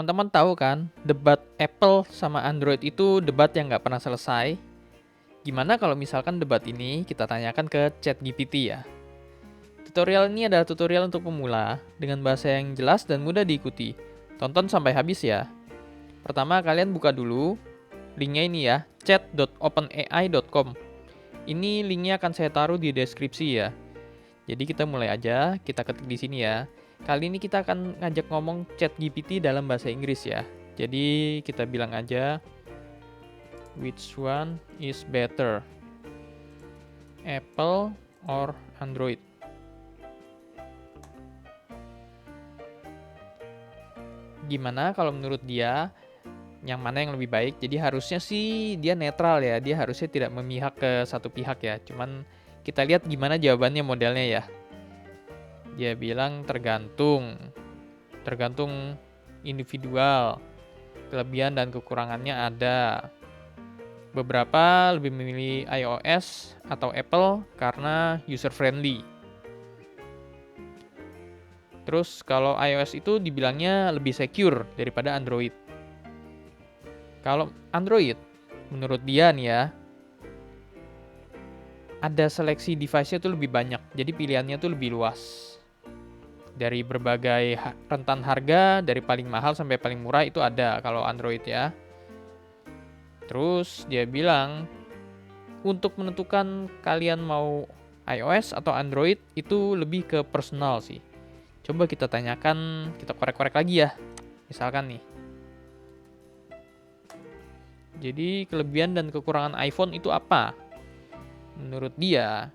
Teman-teman tahu kan, debat Apple sama Android itu debat yang nggak pernah selesai. Gimana kalau misalkan debat ini kita tanyakan ke ChatGPT ya? Tutorial ini adalah tutorial untuk pemula dengan bahasa yang jelas dan mudah diikuti. Tonton sampai habis ya. Pertama kalian buka dulu linknya ini ya, chat.openai.com. Ini linknya akan saya taruh di deskripsi ya. Jadi kita mulai aja, kita ketik di sini ya. Kali ini kita akan ngajak ngomong ChatGPT dalam bahasa Inggris ya. Jadi kita bilang aja, which one is better? Apple or Android? Gimana kalau menurut dia yang mana yang lebih baik? Jadi harusnya sih dia netral ya. Dia harusnya tidak memihak ke satu pihak ya. Cuman kita lihat gimana jawabannya modelnya ya. Dia bilang tergantung individual, kelebihan dan kekurangannya ada. Beberapa lebih memilih iOS atau Apple karena user friendly. Terus kalau iOS itu dibilangnya lebih secure daripada Android. Kalau Android, menurut dia nih ya, ada seleksi device-nya tuh lebih banyak, jadi pilihannya tuh lebih luas. Dari berbagai rentan harga, dari paling mahal sampai paling murah itu ada kalau Android ya. Terus dia bilang, untuk menentukan kalian mau iOS atau Android itu lebih ke personal sih. Coba kita tanyakan, kita korek-korek lagi ya. Misalkan nih. Jadi kelebihan dan kekurangan iPhone itu apa? Menurut dia,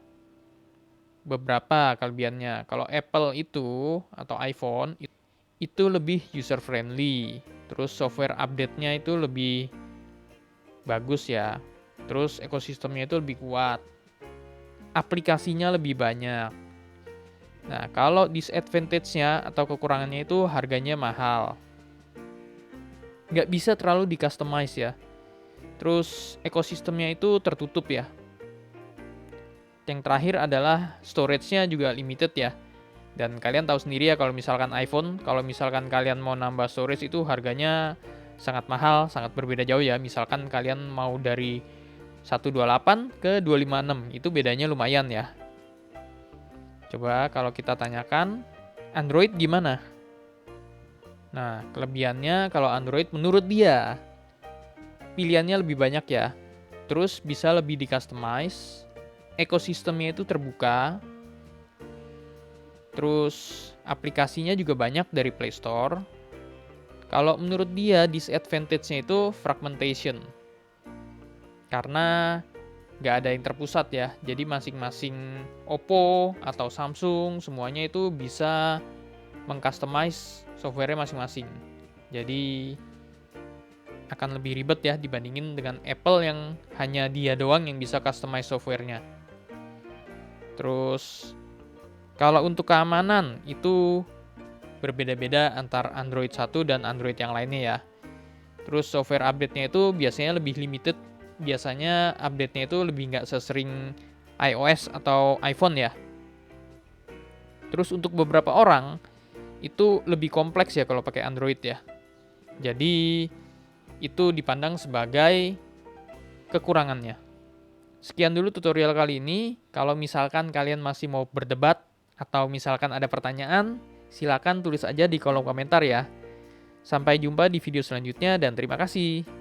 beberapa kelebihannya. Kalau Apple itu atau iPhone itu lebih user friendly. Terus software update-nya itu lebih bagus ya. Terus ekosistemnya itu lebih kuat. Aplikasinya lebih banyak. Nah, kalau disadvantage-nya atau kekurangannya itu harganya mahal. Nggak bisa terlalu di-customize ya. Terus ekosistemnya itu tertutup ya. Yang terakhir adalah storage-nya juga limited ya. Dan kalian tahu sendiri ya kalau misalkan iPhone, kalau misalkan kalian mau nambah storage itu harganya sangat mahal, sangat berbeda jauh ya. Misalkan kalian mau dari 128 ke 256, itu bedanya lumayan ya. Coba kalau kita tanyakan, Android gimana? Nah, kelebihannya kalau Android menurut dia, pilihannya lebih banyak ya. Terus bisa lebih di-customize, ekosistemnya itu terbuka, terus aplikasinya juga banyak dari Play Store. Kalau menurut dia, disadvantage-nya itu fragmentation. Karena nggak ada yang terpusat ya, jadi masing-masing Oppo atau Samsung semuanya itu bisa mengcustomize software-nya masing-masing. Jadi akan lebih ribet ya dibandingin dengan Apple yang hanya dia doang yang bisa customize software-nya. Terus kalau untuk keamanan itu berbeda-beda antar Android 1 dan Android yang lainnya ya. Terus software update-nya itu biasanya lebih limited. Biasanya update-nya itu lebih nggak sesering iOS atau iPhone ya. Terus untuk beberapa orang, itu lebih kompleks ya kalau pakai Android ya. Jadi, itu dipandang sebagai kekurangannya. Sekian dulu tutorial kali ini. Kalau misalkan kalian masih mau berdebat, atau misalkan ada pertanyaan, silakan tulis aja di kolom komentar ya. Sampai jumpa di video selanjutnya dan terima kasih.